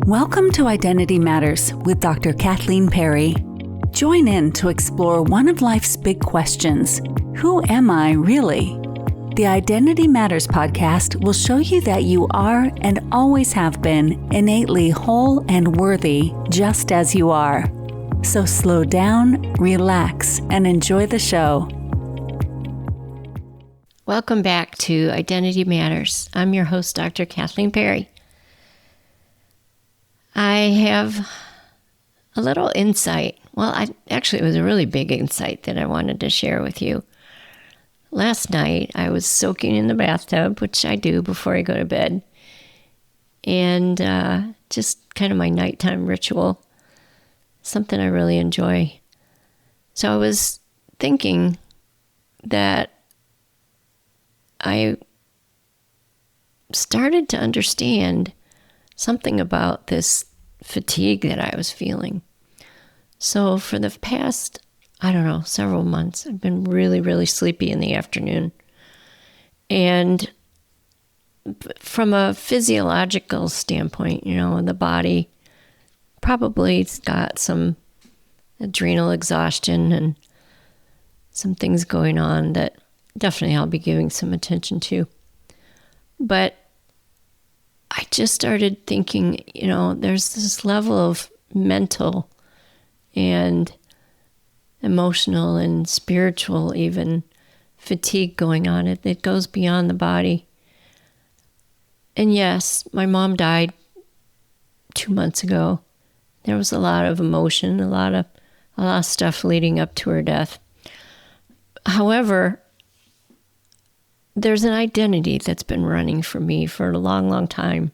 Welcome to Identity Matters with Dr. Kathleen Perry. Join in to explore one of life's big questions. Who am I really? The Identity Matters podcast will show you that you are and always have been innately whole and worthy just as you are. So slow down, relax, and enjoy the show. Welcome back to Identity Matters. I'm your host, Dr. Kathleen Perry. I have a little insight. Well, it was a really big insight that I wanted to share with you. Last night, I was soaking in the bathtub, which I do before I go to bed, and just kind of my nighttime ritual, something I really enjoy. So I was thinking that I started to understand something about this fatigue that I was feeling. So for the past, several months, I've been really, really sleepy in the afternoon. And from a physiological standpoint, the body probably's got some adrenal exhaustion and some things going on that definitely I'll be giving some attention to. But I just started thinking, there's this level of mental and emotional and spiritual even fatigue going on. It goes beyond the body. And yes, my mom died 2 months ago. There was a lot of emotion, a lot of stuff leading up to her death. However, there's an identity that's been running for me for a long, long time.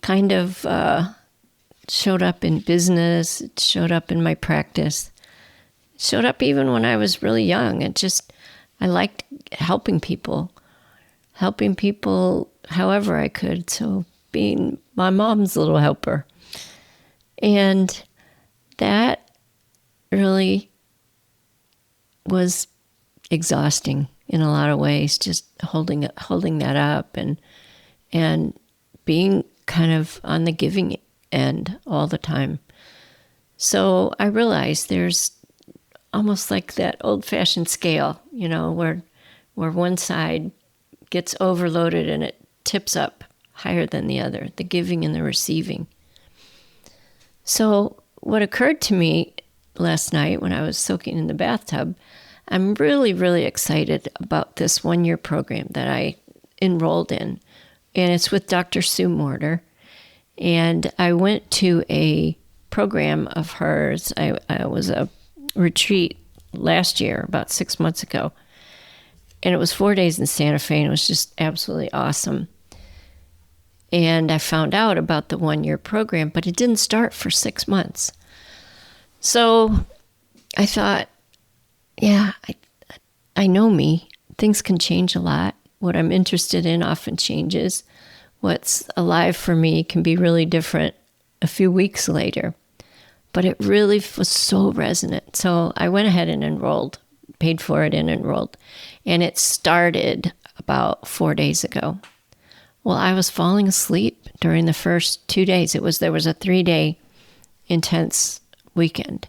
Kind of showed up in business, it showed up in my practice, it showed up even when I was really young. I liked helping people however I could. So being my mom's little helper. And that really was exhausting in a lot of ways, just holding that up and being kind of on the giving end all the time. So I realized there's almost like that old-fashioned scale, where one side gets overloaded and it tips up higher than the other, the giving and the receiving. So what occurred to me last night when I was soaking in the bathtub, I'm really, really excited about this 1-year program that I enrolled in. And it's with Dr. Sue Morter. And I went to a program of hers. I was a retreat last year, about 6 months ago. And it was 4 days in Santa Fe, and it was just absolutely awesome. And I found out about the 1-year program, but it didn't start for 6 months. So I thought, yeah, I know me. Things can change a lot. What I'm interested in often changes. What's alive for me can be really different a few weeks later. But it really was so resonant. So I went ahead and enrolled, paid for it and enrolled. And it started about 4 days ago. Well, I was falling asleep during the first 2 days. There was a 3-day intense weekend.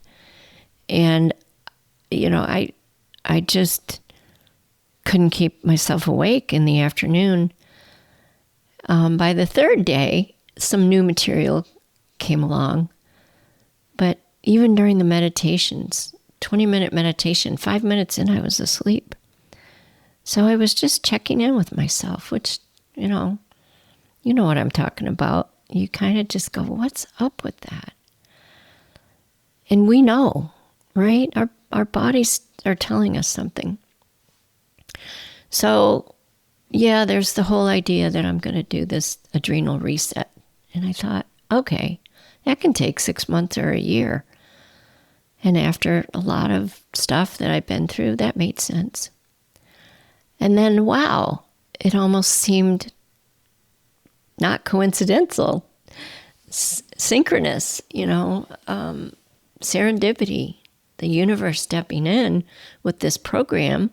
And I just couldn't keep myself awake in the afternoon. By the 3rd day, some new material came along. But even during the meditations, 20-minute meditation, 5 minutes in, I was asleep. So I was just checking in with myself, which, you know what I'm talking about. You kind of just go, what's up with that? And we know, right? Our bodies are telling us something. So, yeah, there's the whole idea that I'm going to do this adrenal reset. And I thought, okay, that can take 6 months or a year. And after a lot of stuff that I've been through, that made sense. And then, wow, it almost seemed not coincidental, synchronous, serendipity, the universe stepping in with this program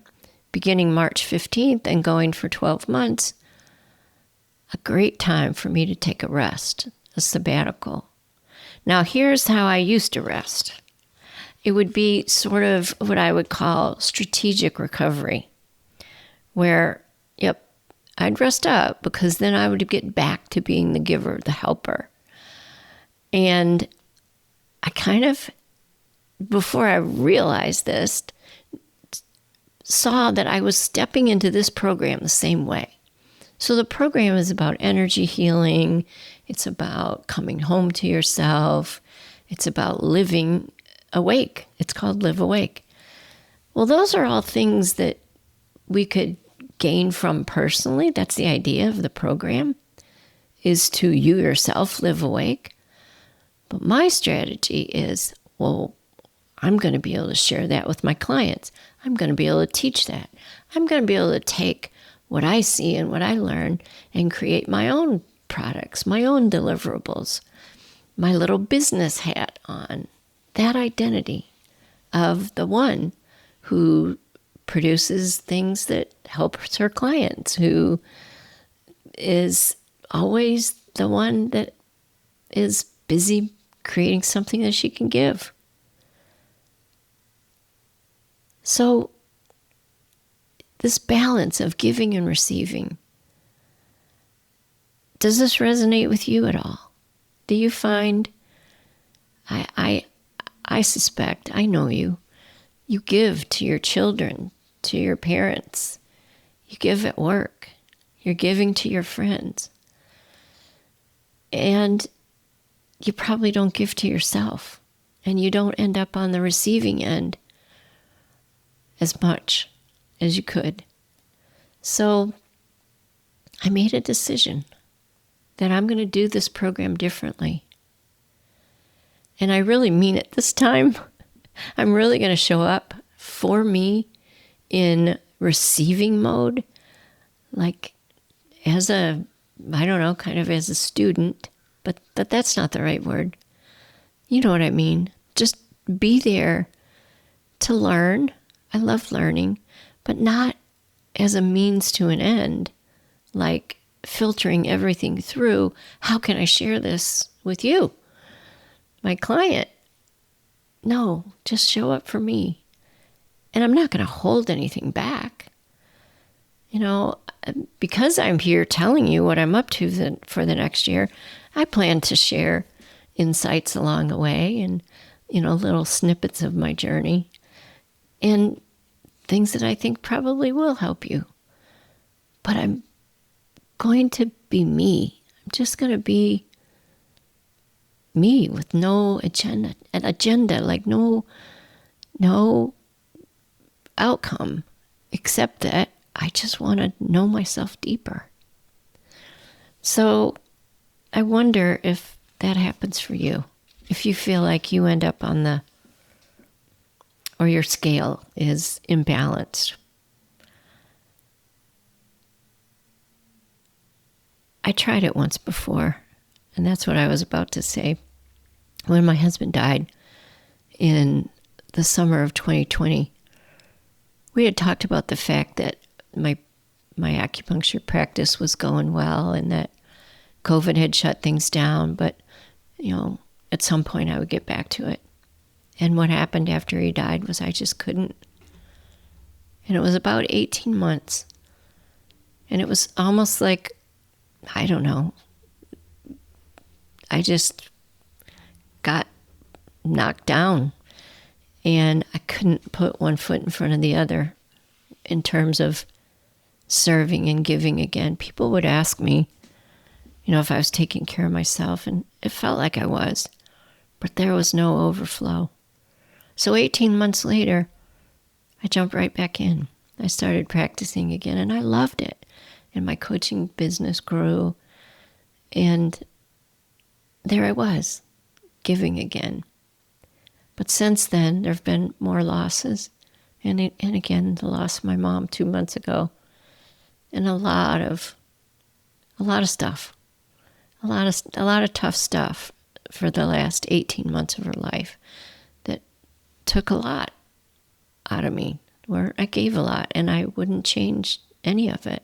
beginning March 15th and going for 12 months, a great time for me to take a rest, a sabbatical. Now, here's how I used to rest. It would be sort of what I would call strategic recovery, where, I'd rest up because then I would get back to being the giver, the helper. And I kind of, before I realized this, saw that I was stepping into this program the same way. So the program is about energy healing. It's about coming home to yourself. It's about living awake. It's called Live Awake. Well, those are all things that we could gain from personally. That's the idea of the program, is to you yourself live awake. But my strategy is, I'm going to be able to share that with my clients. I'm going to be able to teach that. I'm going to be able to take what I see and what I learn and create my own products, my own deliverables, my little business hat on. That identity of the one who produces things that helps her clients, who is always the one that is busy creating something that she can give. So this balance of giving and receiving, does this resonate with you at all? Do you find, I suspect, I know you give to your children, to your parents, you give at work, you're giving to your friends, and you probably don't give to yourself, and you don't end up on the receiving end as much as you could. So I made a decision that I'm going to do this program differently. And I really mean it this time. I'm really going to show up for me in receiving mode, like as a, kind of as a student, but that's not the right word. You know what I mean? Just be there to learn. I love learning, but not as a means to an end, like filtering everything through. How can I share this with you, my client? No, just show up for me. And I'm not going to hold anything back. Because I'm here telling you what I'm up to for the next year, I plan to share insights along the way and, little snippets of my journey and things that I think probably will help you. But I'm going to be me. I'm just going to be me with no agenda, like no outcome, except that I just want to know myself deeper. So I wonder if that happens for you. If you feel like you end up or your scale is imbalanced. I tried it once before, and that's what I was about to say. When my husband died in the summer of 2020, we had talked about the fact that my acupuncture practice was going well and that COVID had shut things down, but, at some point I would get back to it. And what happened after he died was I just couldn't. And it was about 18 months. And it was almost like, I don't know, I just got knocked down. And I couldn't put one foot in front of the other in terms of serving and giving again. People would ask me, if I was taking care of myself, and it felt like I was, but there was no overflow. So 18 months later, I jumped right back in. I started practicing again, and I loved it. And my coaching business grew, and there I was, giving again. But since then, there have been more losses, and again, the loss of my mom 2 months ago, and a lot of stuff, a lot of tough stuff for the last 18 months of her life that took a lot out of me, where I gave a lot, and I wouldn't change any of it.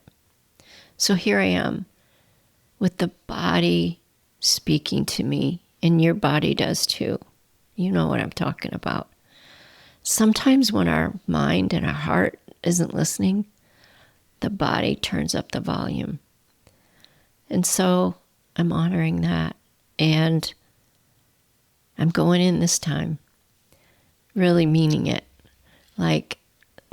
So here I am with the body speaking to me, and your body does too. You know what I'm talking about. Sometimes when our mind and our heart isn't listening, the body turns up the volume. And so I'm honoring that. And I'm going in this time, really meaning it. Like,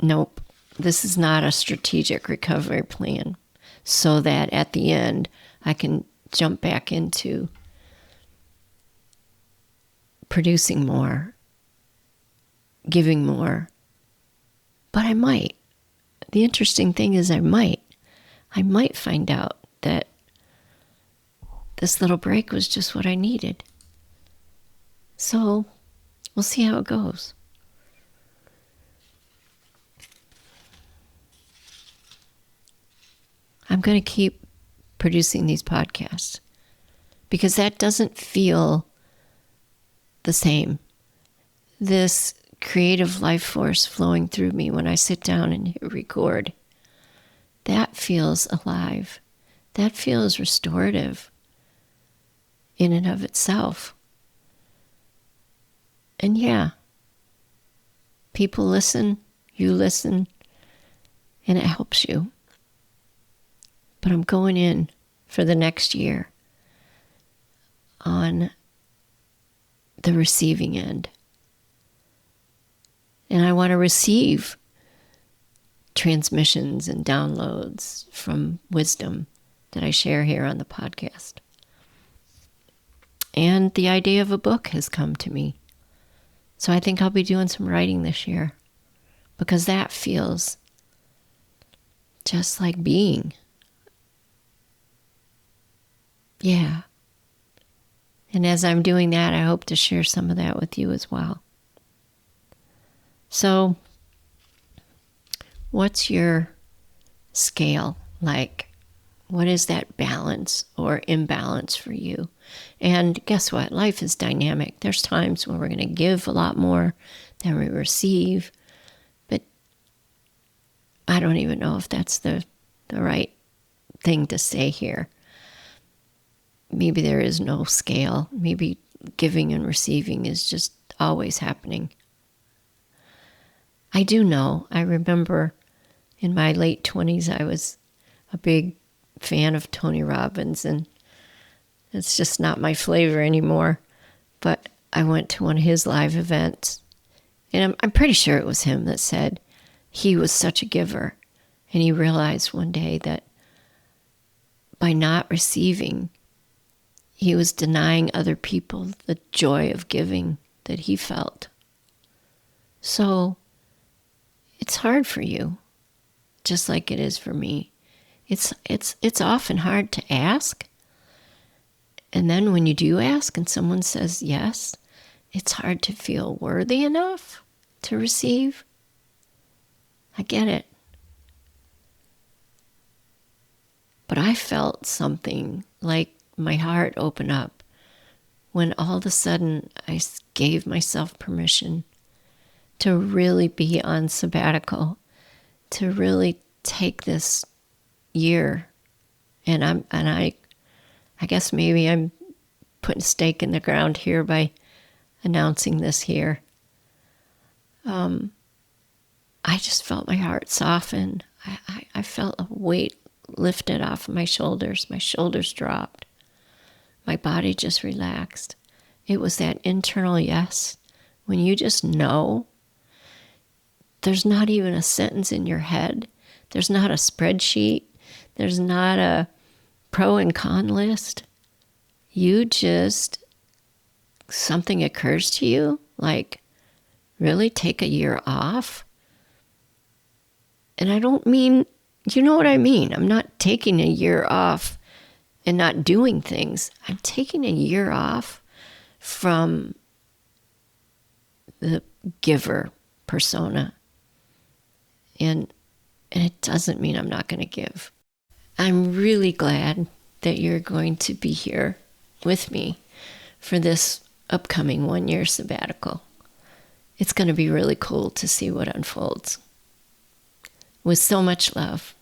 nope, this is not a strategic recovery plan, so that at the end I can jump back into producing more, giving more. But I might. The interesting thing is I might find out that this little break was just what I needed. So we'll see how it goes. I'm going to keep producing these podcasts because that doesn't feel the same. This creative life force flowing through me when I sit down and hit record, that feels alive. That feels restorative in and of itself. And yeah, people listen, you listen, and it helps you. But I'm going in for the next year on the receiving end. And I want to receive transmissions and downloads from wisdom that I share here on the podcast. And the idea of a book has come to me. So I think I'll be doing some writing this year because that feels just like being. Yeah. And as I'm doing that, I hope to share some of that with you as well. So, what's your scale like? What is that balance or imbalance for you? And guess what? Life is dynamic. There's times when we're going to give a lot more than we receive. But I don't even know if that's the right thing to say here. Maybe there is no scale. Maybe giving and receiving is just always happening. I do know. I remember in my late 20s, I was a big fan of Tony Robbins, and it's just not my flavor anymore. But I went to one of his live events, and I'm pretty sure it was him that said he was such a giver, and he realized one day that by not receiving, he was denying other people the joy of giving that he felt. So it's hard for you, just like it is for me. It's often hard to ask. And then when you do ask and someone says yes, it's hard to feel worthy enough to receive. I get it. But I felt something like my heart open up when all of a sudden I gave myself permission to really be on sabbatical, to really take this year. And I guess maybe I'm putting a stake in the ground here by announcing this here. I just felt my heart soften. I felt a weight lifted off of my shoulders. My shoulders dropped. My body just relaxed. It was that internal yes. When you just know, there's not even a sentence in your head. There's not a spreadsheet. There's not a pro and con list. You just, something occurs to you, like, really take a year off? And I don't mean, you know what I mean? I'm not taking a year off and not doing things. I'm taking a year off from the giver persona. And it doesn't mean I'm not going to give. I'm really glad that you're going to be here with me for this upcoming 1-year sabbatical. It's going to be really cool to see what unfolds. With so much love.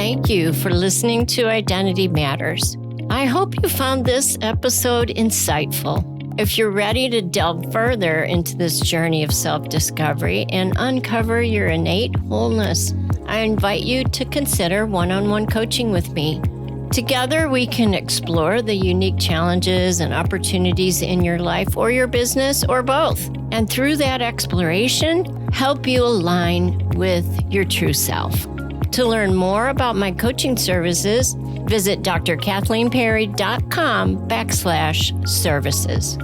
thank you for listening to Identity Matters. I hope you found this episode insightful. If you're ready to delve further into this journey of self-discovery and uncover your innate wholeness, I invite you to consider one-on-one coaching with me. Together, we can explore the unique challenges and opportunities in your life or your business or both. And through that exploration, help you align with your true self. To learn more about my coaching services, visit drkathleenperry.com/services.